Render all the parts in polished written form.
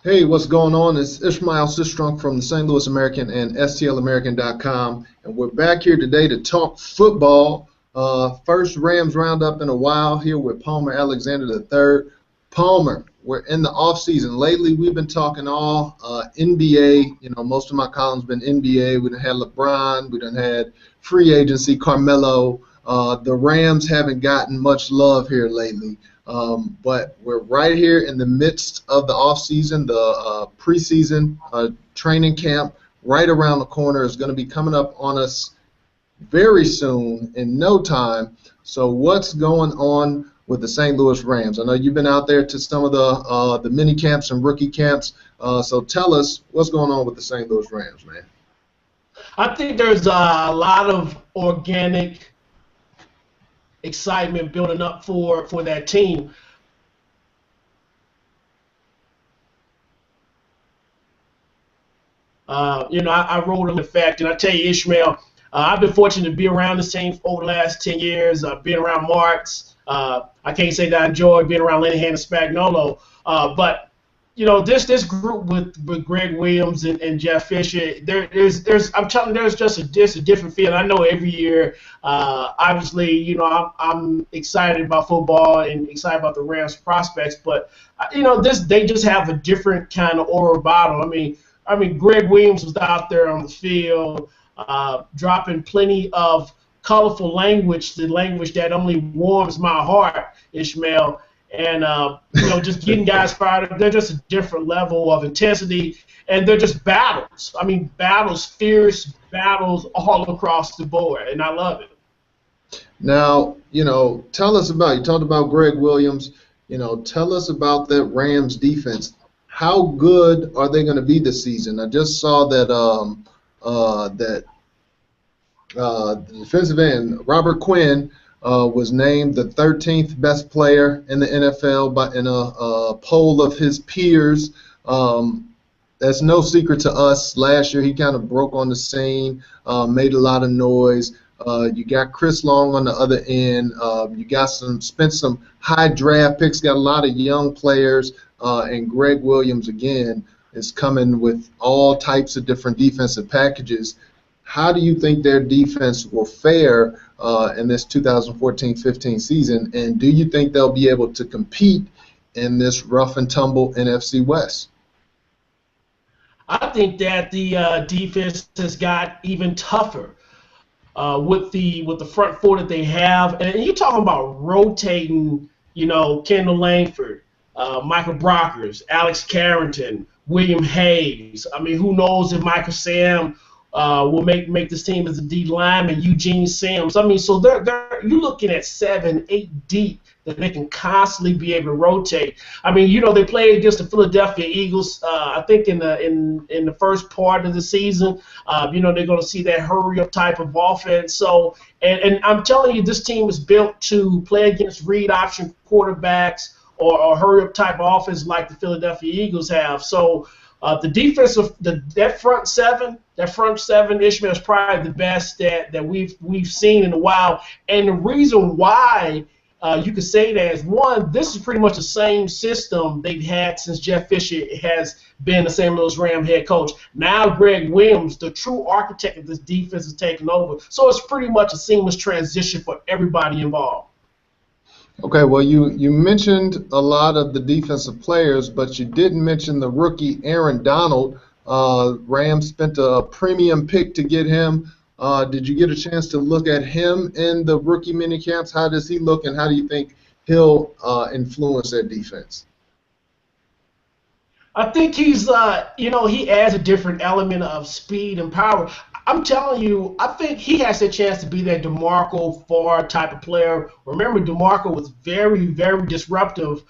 Hey, what's going on? It's Ishmael Sistrunk from the St. Louis American and STLamerican.com, and we're back here today to talk football. First Rams Roundup in a while here with Palmer Alexander III. Palmer, we're in the offseason. Lately, we've been talking all NBA. You know, most of my columns been NBA. We done had LeBron. We done had free agency, Carmelo. The Rams haven't gotten much love here lately. But we're right here in the midst of the offseason, the preseason training camp. Right around the corner is going to be coming up on us very soon, in no time. So what's going on with the St. Louis Rams? I know you've been out there to some of the mini camps and rookie camps. So tell us what's going on with the St. Louis Rams, man. I think there's a lot of organic excitement building up for that team. I wrote on the fact, and I tell you, Ishmael, I've been fortunate to be around this team over the last 10 years. I've been around Marks. I can't say that I enjoy being around Linehan and Spagnuolo, but this group with Greg Williams and Jeff Fisher, I'm telling you, there's just a different feel. I know every year, obviously, I'm excited about football and excited about the Rams prospects, but they just have a different kind of aura about them. I mean, Greg Williams was out there on the field, dropping plenty of colorful language, the language that only warms my heart, Ishmael. And, just getting guys fired up. They're just a different level of intensity, and they're just battles. Fierce battles all across the board, and I love it. Now, tell us about, you talked about Greg Williams, tell us about that Rams defense. How good are they going to be this season? I just saw that the defensive end, Robert Quinn, was named the 13th best player in the NFL in a poll of his peers. That's no secret to us. Last year, he kind of broke on the scene, made a lot of noise. You got Chris Long on the other end. You got spent some high draft picks, got a lot of young players, and Greg Williams, again, is coming with all types of different defensive packages. How do you think their defense will fare in this 2014-15 season, and do you think they'll be able to compete in this rough and tumble NFC West? I think that the defense has got even tougher with the front four that they have, and you're talking about rotating, Kendall Langford, Michael Brockers, Alex Carrington, William Hayes. I mean, who knows if Michael Sam will make this team as a D lineman, Eugene Sims. I mean, so you're looking at 7, 8 deep that they can constantly be able to rotate. I mean, they played against the Philadelphia Eagles. I think in the first part of the season, they're going to see that hurry up type of offense. So, and I'm telling you, this team is built to play against read option quarterbacks or hurry up type of offense like the Philadelphia Eagles have. So. The defense of that front seven, Ishmael, is probably the best that we've seen in a while. And the reason why you could say that is, one, this is pretty much the same system they've had since Jeff Fisher has been the St. Louis Rams head coach. Now Greg Williams, the true architect of this defense, is taking over. So it's pretty much a seamless transition for everybody involved. Okay, well, you mentioned a lot of the defensive players, but you didn't mention the rookie Aaron Donald. Rams spent a premium pick to get him. Did you get a chance to look at him in the rookie minicamps? How does he look, and how do you think he'll influence that defense? I think he's, he adds a different element of speed and power. I'm telling you, I think he has a chance to be that DeMarco Farr type of player. Remember, DeMarco was very, very disruptive,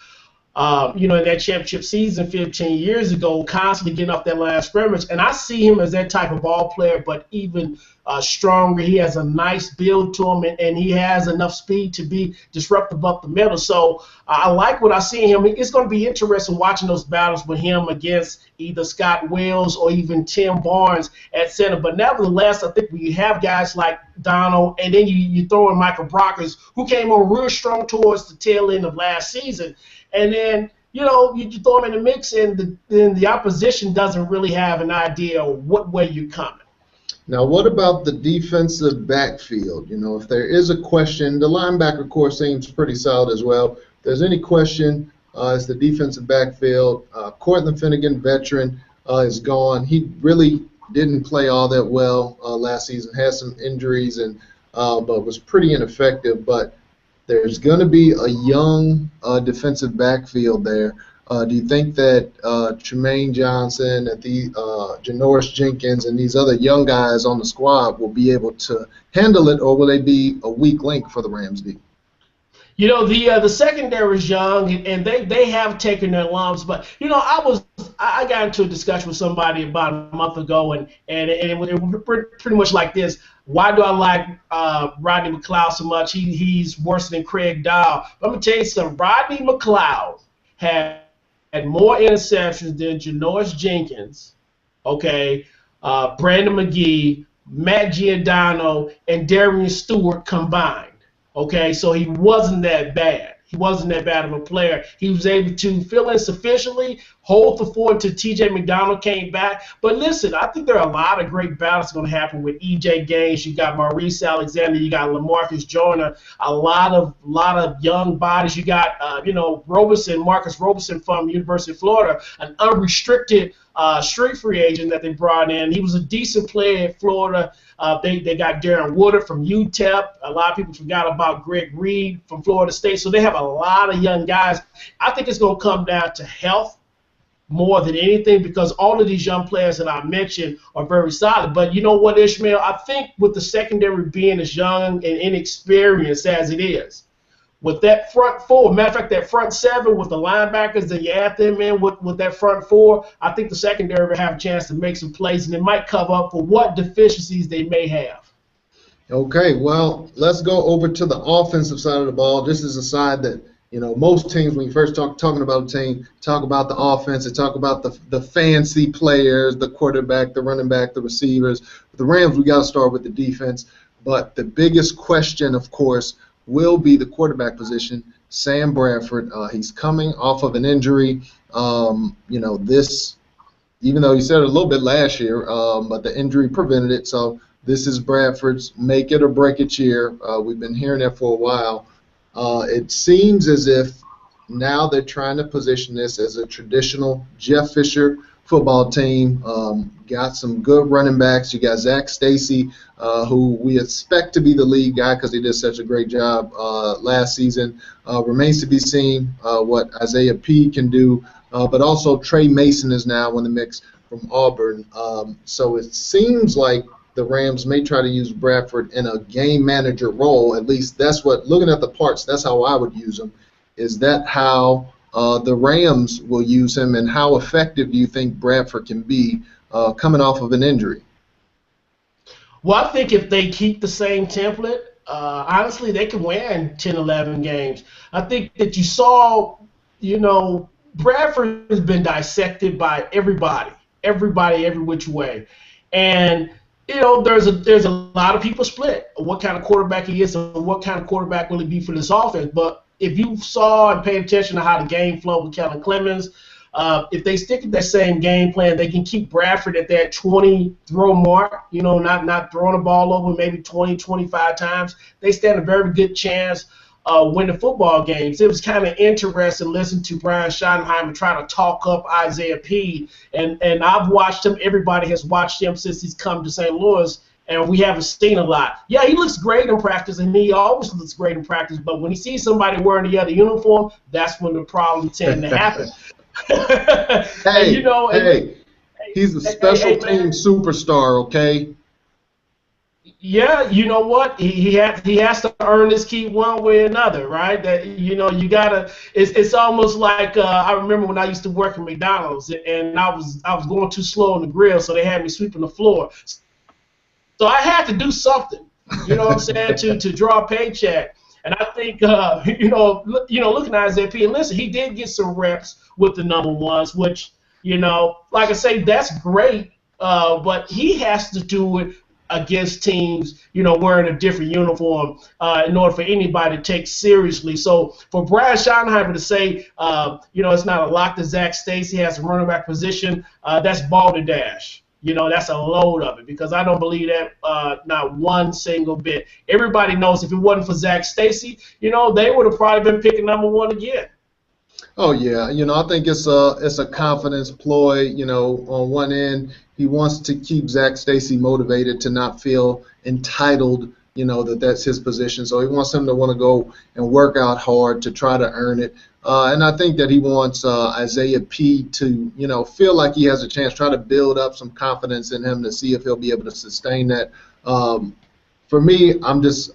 in that championship season 15 years ago, constantly getting off that line of scrimmage. And I see him as that type of ball player, but even stronger. He has a nice build to him, and he has enough speed to be disruptive up the middle. So I like what I see in him. It's going to be interesting watching those battles with him against either Scott Wills or even Tim Barnes at center. But nevertheless, I think we have guys like Donald, and then you throw in Michael Brockers, who came on real strong towards the tail end of last season. And then you throw him in the mix, and then the opposition doesn't really have an idea of what way you're coming. Now, what about the defensive backfield? If there is a question, the linebacker core seems pretty solid as well. If there's any question, it's the defensive backfield. Cortland Finnegan, veteran, is gone. He really didn't play all that well last season, had some injuries, but was pretty ineffective. But there's going to be a young defensive backfield there. Do you think that Tremaine Johnson, and Janoris Jenkins, and these other young guys on the squad will be able to handle it, or will they be a weak link for the Rams D? The secondary is young, and they have taken their lumps. But I got into a discussion with somebody about a month ago, and it was pretty much like this. Why do I like Rodney McLeod so much? He's worse than Craig Dow. But I'm gonna tell you something. Rodney McLeod had more interceptions than Janoris Jenkins, okay, Brandon McGee, Matt Giordano, and Darian Stewart combined. Okay, so he wasn't that bad. He wasn't that bad of a player. He was able to fill in sufficiently, hold the fort until T.J. McDonald came back. But listen, I think there are a lot of great battles going to happen with E.J. Gaines. You got Maurice Alexander. You got LaMarcus Joyner. A lot of young bodies. You got Marcus Robeson from University of Florida, an unrestricted street free agent that they brought in. He was a decent player at Florida. They got Darren Woodard from UTEP. A lot of people forgot about Greg Reed from Florida State. So they have a lot of young guys. I think it's going to come down to health more than anything, because all of these young players that I mentioned are very solid. But you know what, Ishmael? I think with the secondary being as young and inexperienced as it is, with that front four, matter of fact, that front seven with the linebackers, then you add them in with that front four, I think the secondary will have a chance to make some plays, and it might cover up for what deficiencies they may have. Okay, well, let's go over to the offensive side of the ball. This is a side that, most teams, when you first talking about a team, talk about the offense, they talk about the fancy players, the quarterback, the running back, the receivers. With the Rams, we got to start with the defense. But the biggest question, of course, will be the quarterback position. Sam Bradford, he's coming off of an injury. This, even though he said it a little bit last year, but the injury prevented it. So this is Bradford's make it or break it year. We've been hearing that for a while. It seems as if now they're trying to position this as a traditional Jeff Fisher football team. Got some good running backs. You got Zach Stacy, who we expect to be the lead guy because he did such a great job last season. Remains to be seen what Isaiah P. can do, but also Trey Mason is now in the mix from Auburn. So it seems like the Rams may try to use Bradford in a game manager role. At least that's what, looking at the parts, that's how I would use him. Is that how the Rams will use him, and how effective do you think Bradford can be coming off of an injury? Well, I think if they keep the same template, honestly, they can win 10, 11 games. I think that you saw, Bradford has been dissected by everybody, every which way. And, there's a lot of people split what kind of quarterback he is and what kind of quarterback will he be for this offense. But if you saw and paid attention to how the game flowed with Kellen Clemens, if they stick to that same game plan, they can keep Bradford at that 20 throw mark, not throwing the ball over maybe 20, 25 times. They stand a very good chance winning football games. It was kind of interesting to listen to Brian Schottenheimer try to talk up Isaiah P. And I've watched him. Everybody has watched him since he's come to St. Louis. And we haven't seen a lot. Yeah, he looks great in practice, and he always looks great in practice. But when he sees somebody wearing the other uniform, that's when the problems tend to happen. He's a special team superstar, okay? Yeah, you know what? He has to earn his keep one way or another, right? That you gotta. It's almost like I remember when I used to work at McDonald's, and I was going too slow on the grill, so they had me sweeping the floor. So I had to do something, what I'm saying, to draw a paycheck. And I think, looking at Isaiah P. And listen, he did get some reps with the number ones, which, like I say, that's great. But he has to do it against teams, wearing a different uniform in order for anybody to take seriously. So for Brad Schottenheimer to say, it's not a lock that Zach Stacy has a running back position, that's balderdash. That's a load of it, because I don't believe that not one single bit. Everybody knows if it wasn't for Zach Stacy, they would have probably been picking number one again. Oh yeah, I think it's a confidence ploy. On one end, he wants to keep Zach Stacy motivated to not feel entitled. That's his position. So he wants him to want to go and work out hard to try to earn it. And I think that he wants Isaiah P to feel like he has a chance, try to build up some confidence in him to see if he'll be able to sustain that. For me, I'm just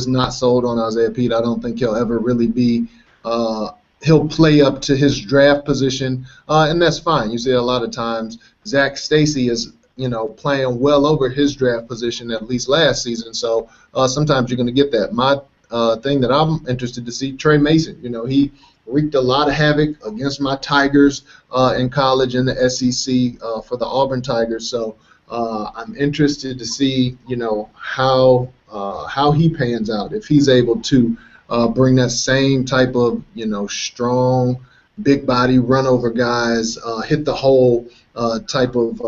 not sold on Isaiah Pete. I don't think he'll ever really be. He'll play up to his draft position, and that's fine. You see a lot of times Zach Stacy is, playing well over his draft position, at least last season. So sometimes you're going to get that. My thing that I'm interested to see, Trey Mason. He wreaked a lot of havoc against my Tigers in college in the SEC for the Auburn Tigers. So I'm interested to see, how he pans out, if he's able to bring that same type of, strong, big body, run over guys, hit the hole type of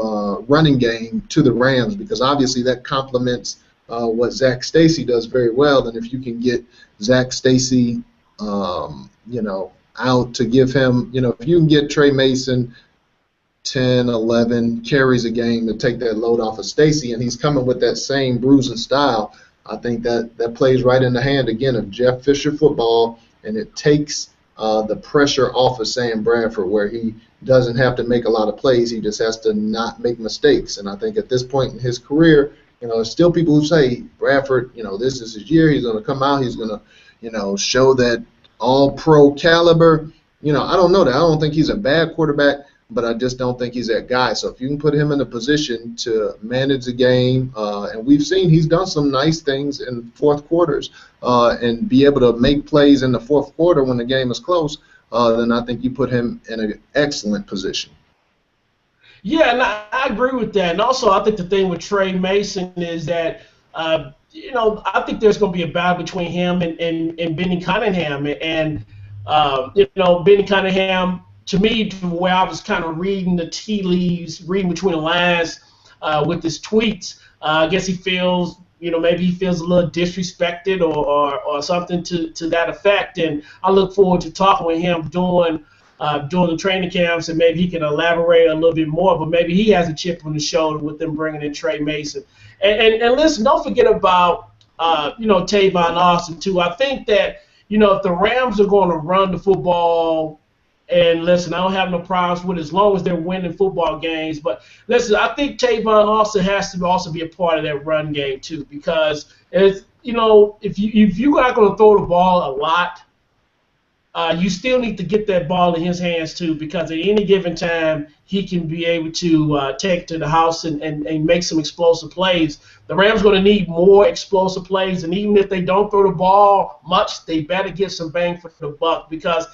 running game to the Rams, because obviously that complements what Zach Stacy does very well. And if you can get Zach Stacy, out to give him, if you can get Trey Mason 10, 11 carries a game to take that load off of Stacy, and he's coming with that same bruising style, I think that plays right in the hand, again, of Jeff Fisher football, and it takes the pressure off of Sam Bradford, where he doesn't have to make a lot of plays. He just has to not make mistakes. And I think at this point in his career, there's still people who say, Bradford, this is his year. He's going to come out. He's going to, show that all-pro caliber. I don't know that. I don't think he's a bad quarterback, but I just don't think he's that guy. So if you can put him in a position to manage the game, and we've seen he's done some nice things in fourth quarters, and be able to make plays in the fourth quarter when the game is close, then I think you put him in an excellent position. Yeah, and I agree with that. And also, I think the thing with Trey Mason is that, I think there's going to be a battle between him and Benny Cunningham. And, Benny Cunningham, to me, where I was kind of reading the tea leaves, reading between the lines with his tweets, I guess he feels, maybe he feels a little disrespected or something to that effect. And I look forward to talking with him during the training camps, and maybe he can elaborate a little bit more. But maybe he has a chip on his shoulder with them bringing in Trey Mason. And listen, don't forget about Tavon Austin too. I think that if the Rams are going to run the football. And listen, I don't have no problems with it as long as they're winning football games. But listen, I think Tavon Austin has to also be a part of that run game too, because if you're not going to throw the ball a lot, you still need to get that ball in his hands too, because at any given time he can be able to take it to the house and make some explosive plays. The Rams are going to need more explosive plays, and even if they don't throw the ball much, they better get some bang for the buck, because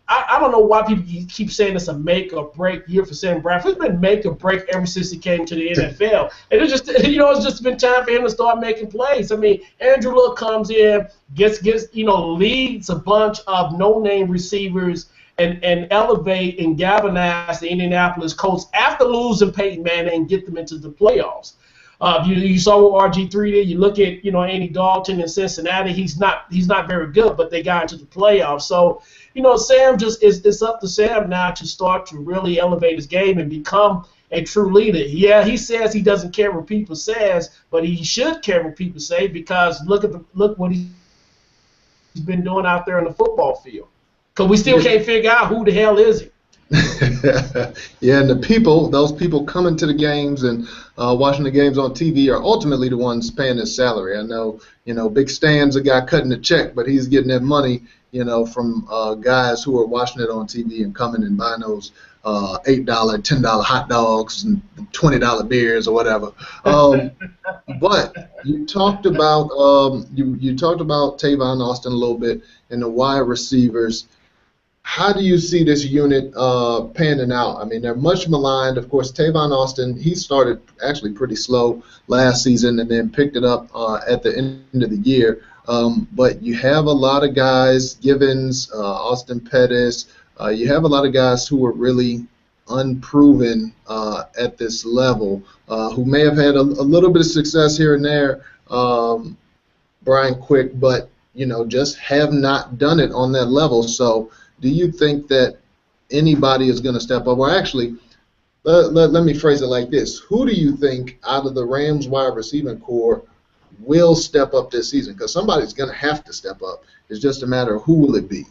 I don't know why people keep saying it's a make or break year for Sam Bradford. It's been make or break ever since he came to the NFL, and it's just been time for him to start making plays. I mean, Andrew Luck comes in, leads a bunch of no-name receivers and elevate and galvanize the Indianapolis Colts after losing Peyton Manning and get them into the playoffs. You saw what RG3 did. You look at Andy Dalton in Cincinnati. He's not very good, but they got into the playoffs. So Sam it's up to Sam now to start to really elevate his game and become a true leader. Yeah, he says he doesn't care what people says, but he should care what people say, because look what he's been doing out there on the football field. Because we still can't figure out who the hell is he. Yeah, and those people coming to the games and watching the games on TV are ultimately the ones paying his salary. I know, Big Stan's a guy cutting the check, but he's getting that money, from guys who are watching it on TV and coming and buying those $8, $10 hot dogs and $20 beers or whatever. But you talked about you talked about Tavon Austin a little bit and the wide receivers. how do you see this unit panning out? I mean, they're much maligned. Of course, Tavon Austin, he started actually pretty slow last season and then picked it up at the end of the year. But you have a lot of guys, Givens, Austin Pettis, you have a lot of guys who are really unproven at this level, who may have had a little bit of success here and there, Brian Quick, but just have not done it on that level. So do you think that anybody is going to step up? Or actually, let me phrase it like this. Who do you think out of the Rams wide receiving core will step up this season? Because somebody's going to have to step up. It's just a matter of who will it be.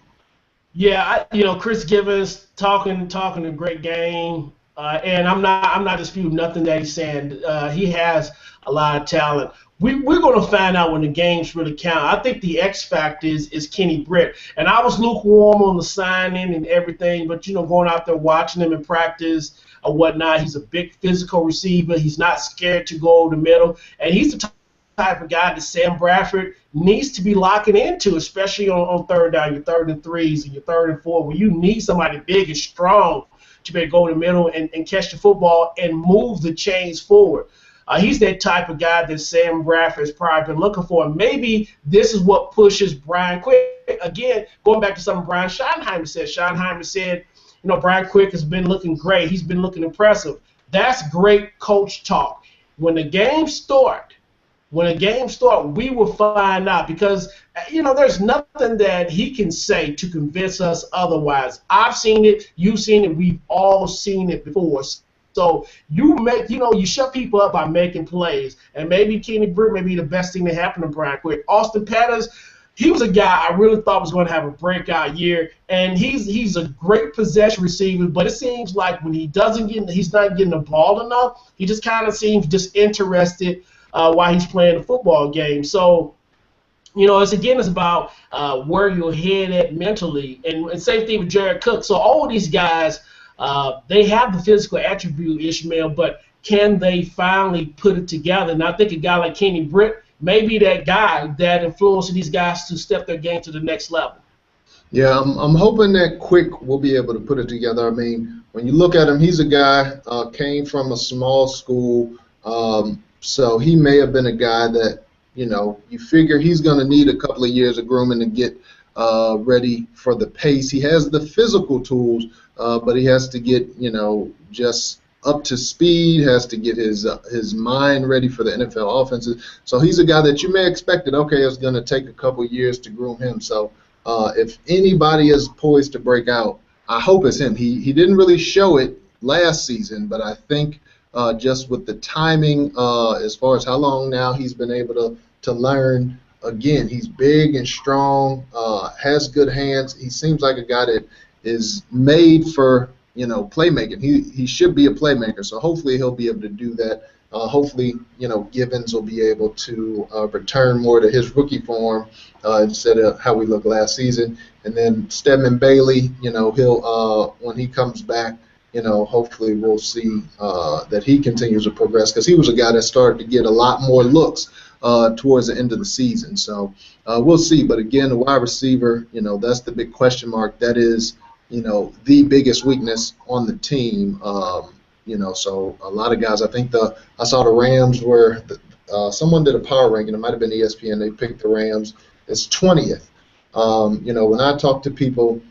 Yeah, Chris Givens talking a great game, and I'm not disputing nothing that he's saying. He has a lot of talent. We're going to find out when the games really count. I think the X factor is Kenny Britt, and I was lukewarm on the signing and everything, but going out there watching him in practice or whatnot, he's a big physical receiver. He's not scared to go over the middle, and he's the type of guy that Sam Bradford needs to be locking into, especially on third down, your third and threes and your third and four, where you need somebody big and strong to be able to go in the middle and catch the football and move the chains forward. He's that type of guy that Sam Bradford has probably been looking for. And maybe this is what pushes Brian Quick. Again, going back to something Brian Schottenheimer said. Schottenheimer said, Brian Quick has been looking great. He's been looking impressive. That's great coach talk. When the games start, we will find out because, there's nothing that he can say to convince us otherwise. I've seen it. You've seen it. We've all seen it before. So you shut people up by making plays. And maybe Kenny Britt may be the best thing that happened to Brian Quick. Austin Pettis, he was a guy I really thought was going to have a breakout year. And he's a great possession receiver, but it seems like when he's not getting the ball enough, he just kind of seems disinterested while he's playing the football game. So, it's about where your head at mentally. And same thing with Jared Cook. So all of these guys, they have the physical attribute, Ishmael, but can they finally put it together? And I think a guy like Kenny Britt may be that guy that influences these guys to step their game to the next level. Yeah, I'm hoping that Quick will be able to put it together. I mean, when you look at him, he's a guy came from a small school, so he may have been a guy that, you figure he's going to need a couple of years of grooming to get ready for the pace. He has the physical tools, but he has to get, just up to speed, has to get his mind ready for the NFL offenses. So he's a guy that you may expect that, okay, it's going to take a couple years to groom him. So if anybody is poised to break out, I hope it's him. He didn't really show it last season, but I think just with the timing, as far as how long now he's been able to learn. Again, he's big and strong, has good hands. He seems like a guy that is made for, playmaking. He should be a playmaker, so hopefully he'll be able to do that. Hopefully, Givens will be able to return more to his rookie form instead of how we looked last season. And then Stedman Bailey, he'll when he comes back, hopefully we'll see that he continues to progress because he was a guy that started to get a lot more looks towards the end of the season. So we'll see. But again, the wide receiver, that's the big question mark. That is, the biggest weakness on the team. So a lot of guys, I saw the Rams where someone did a power ranking. It might have been ESPN. They picked the Rams as 20th. When I talk to people,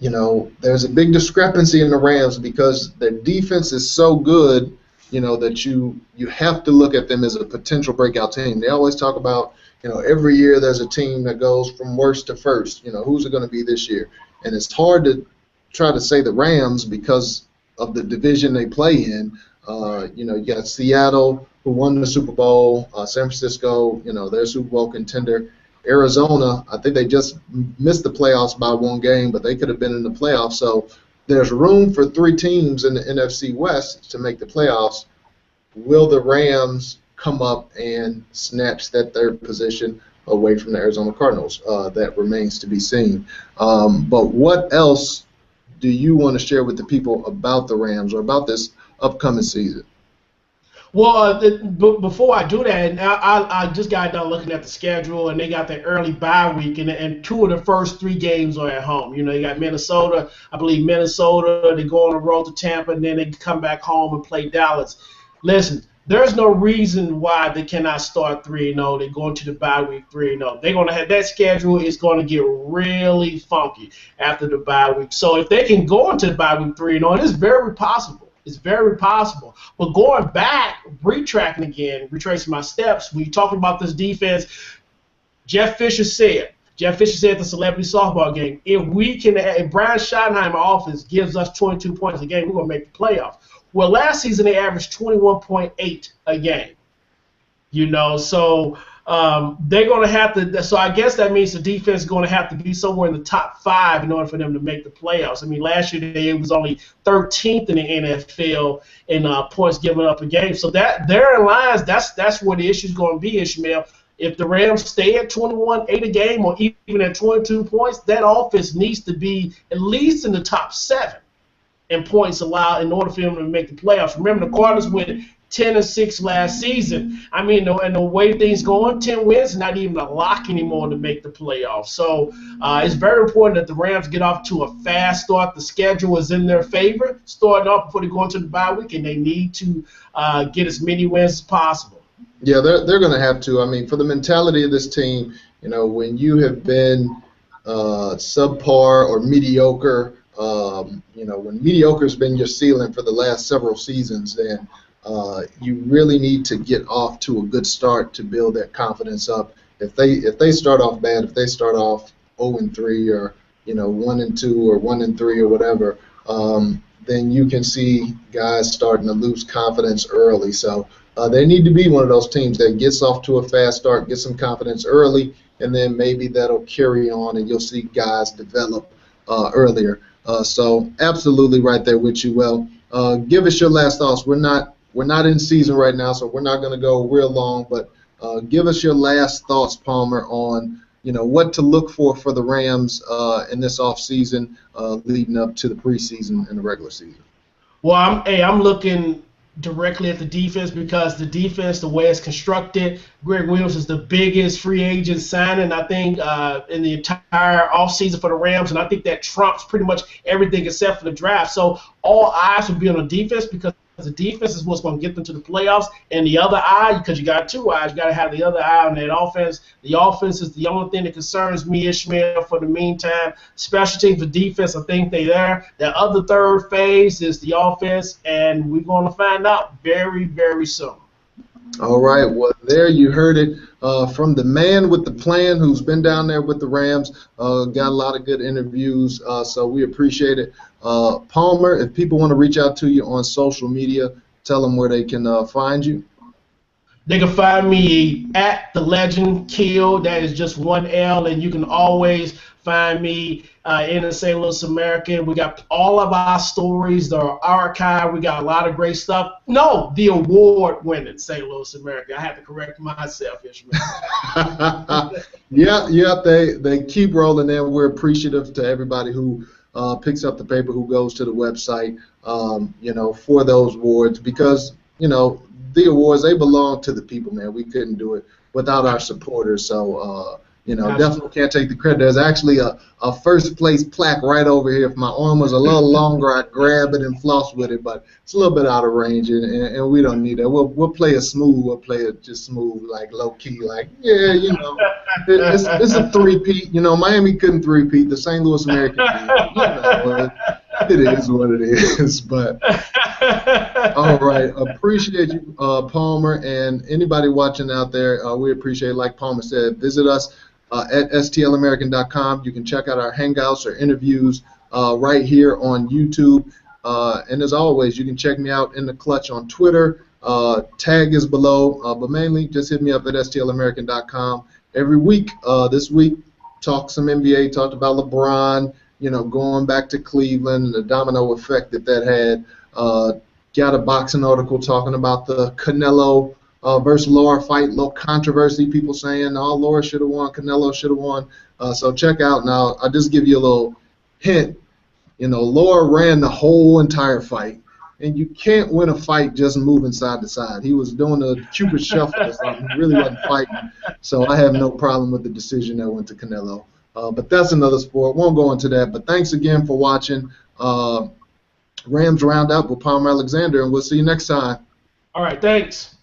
there's a big discrepancy in the Rams because their defense is so good, that you have to look at them as a potential breakout team. They always talk about, every year there's a team that goes from worst to first. Who's it going to be this year? And it's hard to try to say the Rams because of the division they play in. You got Seattle, who won the Super Bowl, San Francisco, their Super Bowl contender. Arizona, I think they just missed the playoffs by one game, but they could have been in the playoffs. So there's room for three teams in the NFC West to make the playoffs. Will the Rams come up and snatch that third position away from the Arizona Cardinals? That remains to be seen. But what else do you want to share with the people about the Rams or about this upcoming season? Well, before I do that, and I just got done looking at the schedule, and they got the early bye week, and two of the first three games are at home. You know, you got Minnesota, I believe Minnesota, they go on the road to Tampa, and then they come back home and play Dallas. Listen, there's no reason why they cannot start 3-0. They're going to the bye week 3-0. They're going to have that schedule is going to get really funky after the bye week. So if they can go into the bye week 3-0, it is very possible. It's very possible. But going back, retracing my steps, when you're talking about this defense, Jeff Fisher said at the celebrity softball game, if Brian Schottenheimer offense gives us 22 points a game, we're going to make the playoffs. Well, last season they averaged 21.8 a game. You know, so they're going to have to. So I guess that means the defense is going to have to be somewhere in the top 5 in order for them to make the playoffs. I mean, last year it was only 13th in the NFL in points given up a game. So that therein lies. That's where the issue is going to be, Ishmael. If the Rams stay at 21-8 a game or even at 22 points, that offense needs to be at least in the top 7 in points allowed in order for them to make the playoffs. Remember, the Cardinals went 10-6 last season. I mean, and the way things going, 10 wins is not even a lock anymore to make the playoffs. So it's very important that the Rams get off to a fast start. The schedule is in their favor, starting off before they go into the bye week, and they need to get as many wins as possible. Yeah, they're going to have to. I mean, for the mentality of this team, you know, when you have been subpar or mediocre, you know, when mediocre has been your ceiling for the last several seasons, then you really need to get off to a good start to build that confidence up. If they start off bad, if they start off 0-3 or 1-2 or 1-3 or whatever, then you can see guys starting to lose confidence early. So they need to be one of those teams that gets off to a fast start, gets some confidence early, and then maybe that'll carry on, and you'll see guys develop earlier. So absolutely right there with you. Well, give us your last thoughts. We're not in season right now, so we're not going to go real long, but give us your last thoughts, Palmer, on what to look for the Rams in this offseason leading up to the preseason and the regular season. Well, I'm looking directly at the defense, because the defense, the way it's constructed, Greg Williams is the biggest free agent signing, I think, in the entire offseason for the Rams, and I think that trumps pretty much everything except for the draft. So all eyes will be on the defense, because the defense is what's going to get them to the playoffs. And the other eye, because you got two eyes, you got to have the other eye on that offense. The offense is the only thing that concerns me, Ishmael, for the meantime. Special teams, the defense, I think they're there. The other third phase is the offense, and we're going to find out very, very soon. All right, well, there you heard it from the man with the plan who's been down there with the Rams. Got a lot of good interviews, so we appreciate it. Palmer, if people want to reach out to you on social media, tell them where they can find you. They can find me at The Legend Kill. That is just one L, and you can always find me in the St. Louis American. We got all of our stories, the archive. We got a lot of great stuff. No, the award-winning St. Louis American. I have to correct myself, Ishmael. Yeah, they keep rolling in. We're appreciative to everybody who picks up the paper, who goes to the website, for those awards, because, the awards, they belong to the people, man. We couldn't do it without our supporters. So, definitely can't take the credit. There's actually a first place plaque right over here. If my arm was a little longer, I'd grab it and floss with it, but it's a little bit out of range, and we don't need that. We'll play it smooth. We'll play it just smooth, like low key, like, it's a three-peat. Miami couldn't three-peat. The St. Louis American did. It is what it is, but all right. Appreciate you, Palmer, and anybody watching out there. We appreciate it. Like Palmer said, visit us at stlamerican.com. You can check out our hangouts or interviews right here on YouTube. And as always, you can check me out in the clutch on Twitter. Tag is below, but mainly just hit me up at stlamerican.com. Every week, this week, talk some NBA, talked about LeBron, going back to Cleveland and the domino effect that had. Got a boxing article talking about the Canelo versus Lara fight, little controversy, people saying, oh, Lara should have won, Canelo should have won. So check out now. I'll just give you a little hint. Lara ran the whole entire fight. and you can't win a fight just moving side to side. He was doing a Cupid shuffle or something. He really wasn't fighting. So I have no problem with the decision that went to Canelo. But that's another sport. Won't go into that. But thanks again for watching Rams Roundup with Palmer Alexander, and we'll see you next time. All right, thanks.